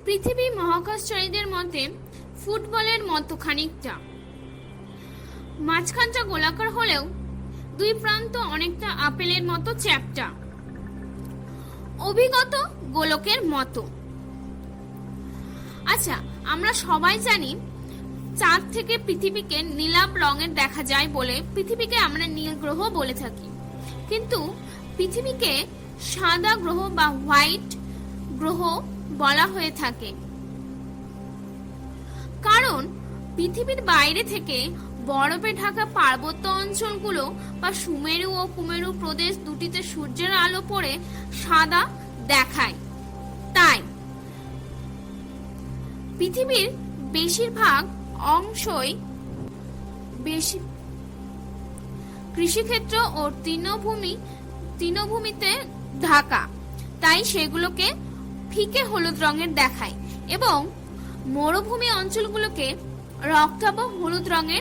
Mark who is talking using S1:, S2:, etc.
S1: পৃথিবী মহাকাশচারীদের মতে ফুটবলের মতো খানিকটা। মাঝখানটা গোলাকার হলেও দুই প্রান্ত অনেকটা আপেলের মতো চ্যাপ্টা, অভিগত গোলকের মতো। আচ্ছা, আমরা সবাই জানি চাঁদ থেকে পৃথিবীকে নীলাভ রঙের দেখা যায় বলে পৃথিবীকে আমরা নীল গ্রহ বলে থাকি। কিন্তু পৃথিবীকে সাদা গ্রহ বা হোয়াইট গ্রহ বলা হয়ে থাকে, কারণ পৃথিবীর বাইরে থেকে বরফে ঢাকা পার্বত্য অঞ্চলগুলো বা সুমেরু ও কুমেরু প্রদেশ দুটিতে সূর্যের আলো পড়ে সাদা দেখায়। তাই পৃথিবীর বেশিরভাগ অংশই কৃষিক্ষেত্র ও তৃণভূমিতে ঢাকা, তাই সেগুলোকে ফিকে হলুদ রঙের দেখায় এবং মরুভূমি অঞ্চলগুলোকে রক্তাভ হলুদ রঙের